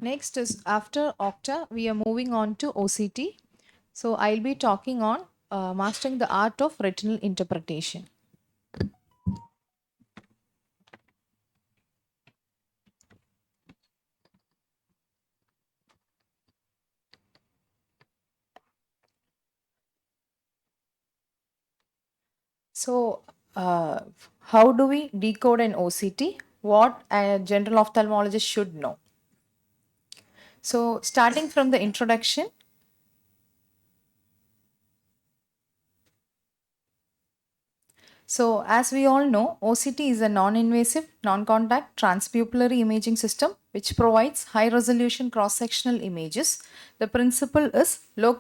Next is after Octa, we are moving on to OCT. So I'll be talking on mastering the art of retinal interpretation. So, uh, how do we decode an OCT? What a general ophthalmologist should know. So, starting from the introduction, so as we all know, OCT is a non-invasive, non-contact transpupillary imaging system which provides high-resolution cross-sectional images. The principle is low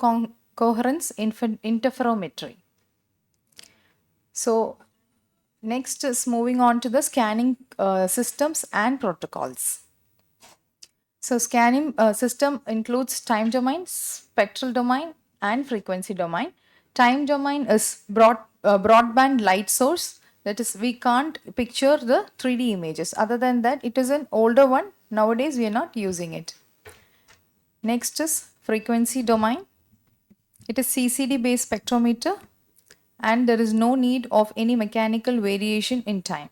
coherence interferometry. So, next is moving on to the scanning systems and protocols. So scanning system includes time domain, spectral domain, and frequency domain. Time domain is broadband light source. That is, we can't picture the 3D images. Other than that, it is an older one. Nowadays, we are not using it. Next is frequency domain. It is CCD based spectrometer, and there is no need of any mechanical variation in time.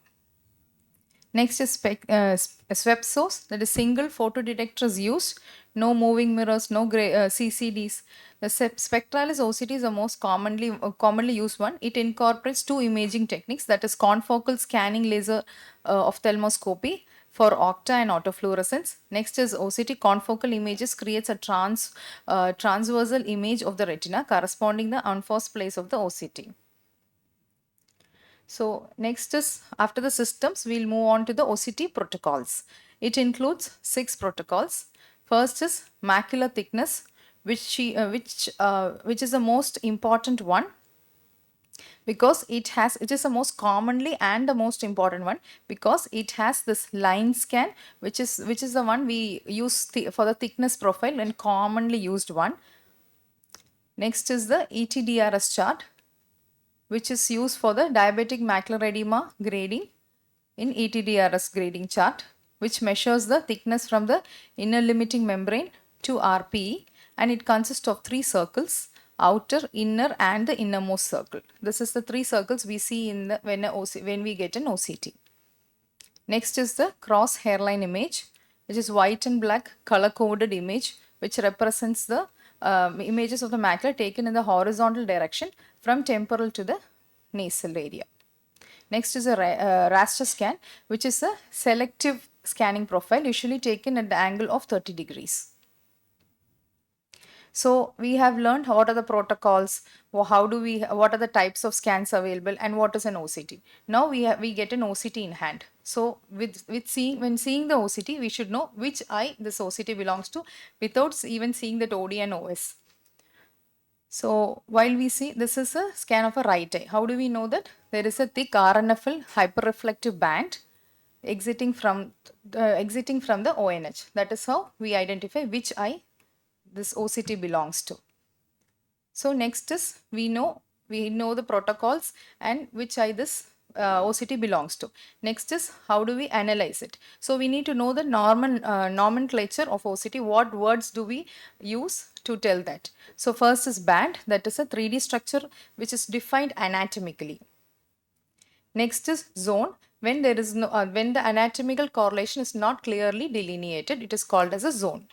Next is swept source, that is single photodetector is used, no moving mirrors, no CCDs. The spectralis OCT is the most commonly used one. It incorporates two imaging techniques, that is confocal scanning laser ophthalmoscopy for octa and autofluorescence. Next is OCT confocal images creates a transversal image of the retina corresponding the unforced place of the OCT. So next is after the systems, we'll move on to the OCT protocols. It includes 6 protocols. First is macular thickness, which is the most important one because it is the most commonly and the most important one because it has this line scan, which is the one we use for the thickness profile and commonly used one. Next is the ETDRS chart, which is used for the diabetic macular edema grading in ETDRS grading chart, which measures the thickness from the inner limiting membrane to RPE, and it consists of 3 circles: outer, inner, and the innermost circle. This is the 3 circles we see in the when we get an OCT. Next is the cross hairline image, which is white and black color coded image, which represents the images of the macula taken in the horizontal direction from temporal to the nasal area. Next is a raster scan, which is a selective scanning profile usually taken at the angle of 30 degrees. So we have learned what are the protocols, what are the types of scans available, and what is an OCT. Now we get an OCT in hand. So when seeing the OCT, we should know which eye this OCT belongs to without even seeing that OD and OS. So while we see this is a scan of a right eye, how do we know that? There is a thick RNFL hyperreflective band exiting from the ONH. That is how we identify which eye this OCT belongs to. So next is we know the protocols and which eye this OCT belongs to. Next is how do we analyze it. So we need to know the nomenclature of OCT. What words do we use to tell that? So first is band, that is a 3D structure which is defined anatomically. Next is zone. When there is no when the anatomical correlation is not clearly delineated, it is called as a zone.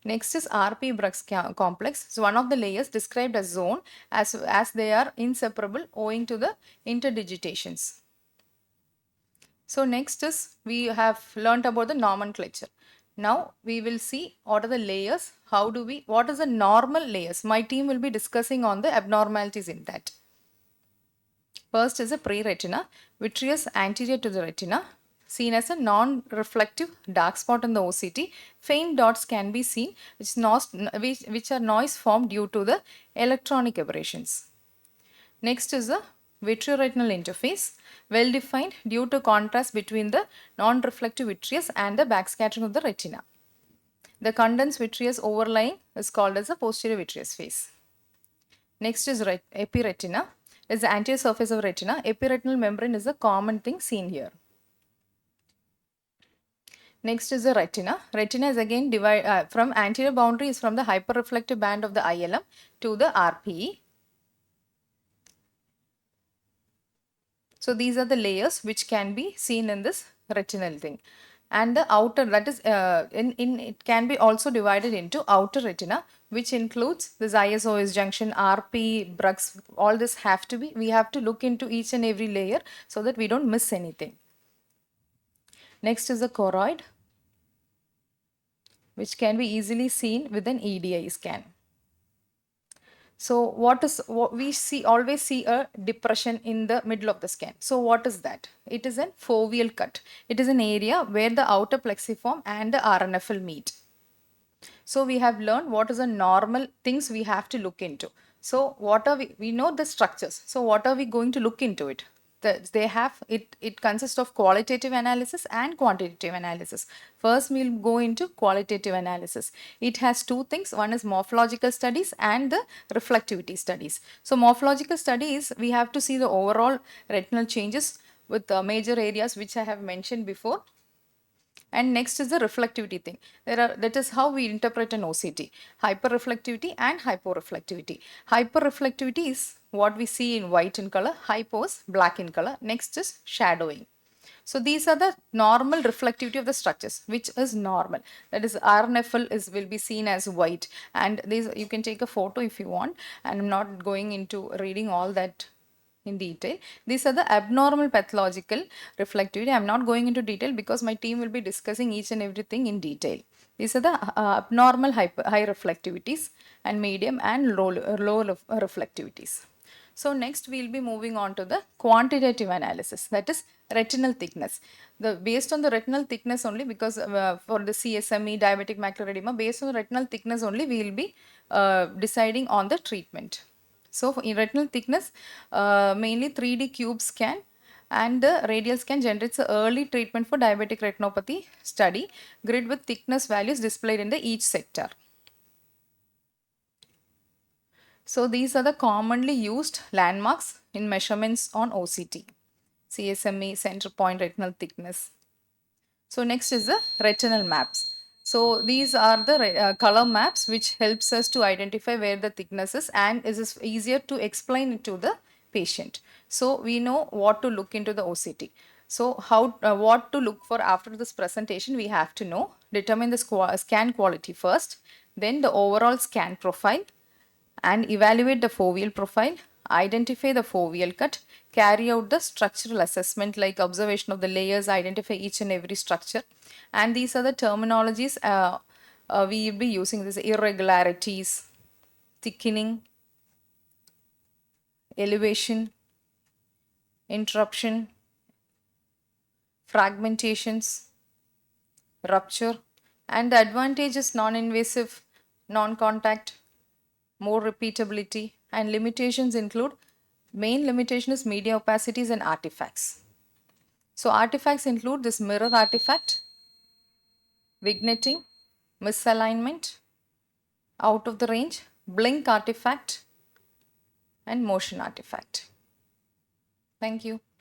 Next is RP Brux complex. So one of the layers described as zone as they are inseparable owing to the interdigitations. So next is we have learnt about the nomenclature. Now we will see what are the layers, what is the normal layers. My team will be discussing on the abnormalities in that. First is a pre-retina, vitreous anterior to the retina, seen as a non-reflective dark spot in the OCT. Faint dots can be seen, which are noise formed due to the electronic aberrations. Next is the vitreoretinal interface, well defined due to contrast between the non-reflective vitreous and the backscattering of the retina. The condensed vitreous overlying is called as the posterior vitreous phase. Next is epiretina. Is the anterior surface of retina. Epiretinal membrane is a common thing seen here. Next is the retina. Retina is again from anterior boundary is from the hyperreflective band of the ILM to the RPE. So these are the layers which can be seen in this retinal thing. And the outer, that is, in it can be also divided into outer retina, which includes this ISOS junction, RP, Brux, all this have to be, we have to look into each and every layer so that we don't miss anything. Next is the choroid, which can be easily seen with an EDI scan. So what we see, always see a depression in the middle of the scan. So what is that? It is an foveal cut. It is an area where the outer plexiform and the RNFL meet. So we have learned what is the normal things we have to look into. So what are we know the structures. So what are we going to look into it? They have it consists of qualitative analysis and quantitative analysis. First we'll go into qualitative analysis. It has two things. One is morphological studies and the reflectivity studies. So morphological studies, we have to see the overall retinal changes with the major areas which I have mentioned before. And next is the reflectivity thing. That is how we interpret an OCT. Hyperreflectivity and hyporeflectivity. Hyperreflectivity is what we see in white in color. Hypo is black in color. Next is shadowing. So these are the normal reflectivity of the structures, which is normal. That is RNFL will be seen as white. And these you can take a photo if you want. And I'm not going into reading all that in detail. These are the abnormal pathological reflectivity. I am not going into detail because my team will be discussing each and everything in detail. These are the abnormal high reflectivities and medium and low reflectivities. So next we will be moving on to the quantitative analysis, that is retinal thickness. Based on the retinal thickness only, because for the CSME, diabetic macular edema, based on the retinal thickness only we will be deciding on the treatment. So in retinal thickness, mainly 3D cube scan and the radial scan generates an early treatment for diabetic retinopathy study, grid with thickness values displayed in the each sector. So these are the commonly used landmarks in measurements on OCT, CSME, center point retinal thickness. So next is the retinal maps. So these are the color maps which helps us to identify where the thickness is, and it is easier to explain it to the patient. So we know what to look into the OCT. So what to look for after this presentation, we have to know. Determine the scan quality first, then the overall scan profile, and evaluate the foveal profile, identify the foveal cut, carry out the structural assessment like observation of the layers, identify each and every structure. And these are the terminologies we will be using: this irregularities, thickening, elevation, interruption, fragmentations, rupture. And the advantage is non-invasive, non-contact, more repeatability, and limitations include, main limitation is media opacities and artifacts. So artifacts include this mirror artifact, vignetting, misalignment, out of the range, blink artifact, and motion artifact. Thank you.